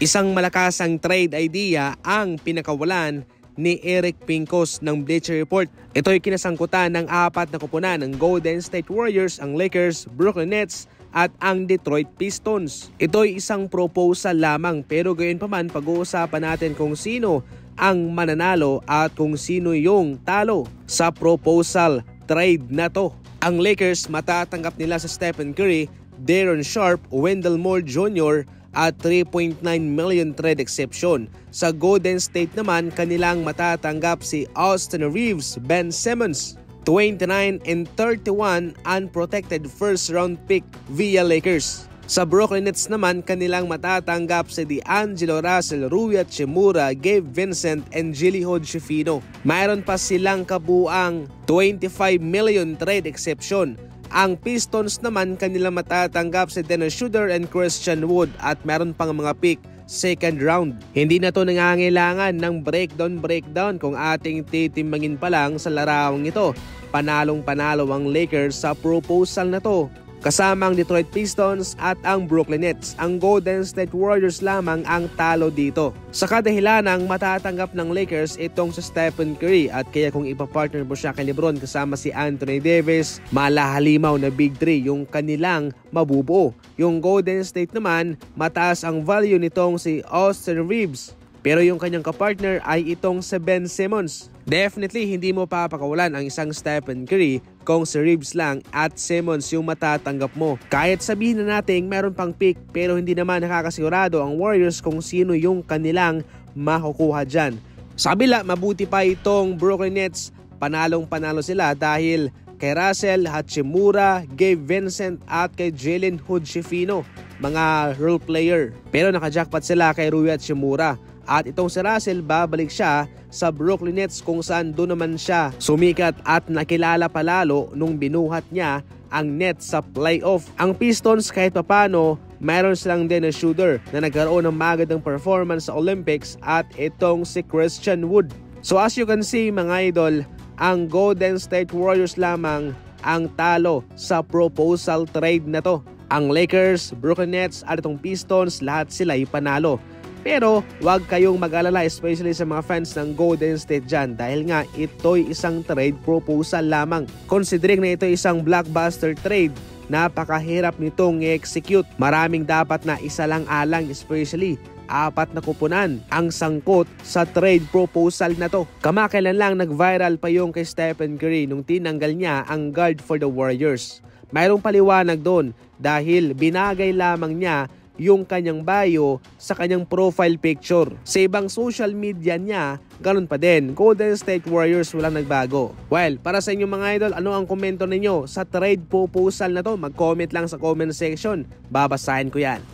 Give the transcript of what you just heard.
Isang malakasang trade idea ang pinakawalan ni Eric Pincus ng Bleacher Report. Ito'y kinasangkutan ng apat na koponan ng Golden State Warriors, ang Lakers, Brooklyn Nets at ang Detroit Pistons. Ito'y isang proposal lamang, pero gayon pa man pag-uusapan natin kung sino ang mananalo at kung sino yung talo sa proposal trade na to. Ang Lakers, matatanggap nila sa Stephen Curry, Darren Sharp, Wendell Moore Jr. at 3.9 million trade exception. Sa Golden State naman, kanilang matatanggap si Austin Reeves, Ben Simmons, 29 and 31 unprotected first round pick via Lakers. Sa Brooklyn Nets naman, kanilang matatanggap si D'Angelo Russell, Rui Hachimura, Gabe Vincent, and Gilly Hodgefino. Mayroon pa silang kabuang 25 million trade exception. Ang Pistons naman, kanilang matatanggap si Dennis Schroeder and Christian Wood at meron pang mga pick second round. Hindi na to nangangailangan ng breakdown kung ating titimbangin pa lang sa larawang ito. Panalong-panalo ang Lakers sa proposal na to, kasama ang Detroit Pistons at ang Brooklyn Nets. Ang Golden State Warriors lamang ang talo dito. Sa kadahilanang matatanggap ng Lakers itong sa Stephen Curry, at kaya kung ipapartner mo siya kay LeBron kasama si Anthony Davis, malahalimaw na big three yung kanilang mabubuo. Yung Golden State naman, mataas ang value nitong si Austin Reeves, pero yung kanyang kapartner ay itong si Ben Simmons. Definitely hindi mo papakawalan ang isang Stephen Curry kung si Reeves lang at Simmons yung matatanggap mo. Kahit sabihin na natin meron pang pick, pero hindi naman nakakasigurado ang Warriors kung sino yung kanilang makukuha dyan. Sa kabila, mabuti pa itong Brooklyn Nets. Panalong-panalo sila dahil kay Russell, Hachimura, Gabe Vincent at kay Jalen Hodgefino, mga role player. Pero nakajackpot sila kay Rui Hachimura. At itong si Russell, babalik siya sa Brooklyn Nets kung saan doon naman siya sumikat at nakilala palalo nung binuhat niya ang Nets sa playoff. Ang Pistons kahit papano, mayroon silang Dennis Schroeder na nagkaroon ng magandang performance sa Olympics at itong si Christian Wood. So as you can see mga idol, ang Golden State Warriors lamang ang talo sa proposal trade na to. Ang Lakers, Brooklyn Nets at itong Pistons, lahat sila ay panalo. Pero huwag kayong mag-alala, especially sa mga fans ng Golden State dyan, dahil nga ito'y isang trade proposal lamang. Considering na ito isang blockbuster trade, napakahirap nitong i-execute. Maraming dapat na isa lang alang, especially apat na kupunan ang sangkot sa trade proposal na to. Kamakailan lang nag-viral pa yung kay Stephen Curry nung tinanggal niya ang guard for the Warriors. Mayroong paliwanag doon dahil binagay lamang niya yung kanyang bio sa kanyang profile picture. Sa ibang social media niya, ganun pa din. Golden State Warriors, walang nagbago. Well, para sa inyo mga idol, ano ang komento ninyo sa trade proposal na to? Mag-comment lang sa comment section. Babasahin ko yan.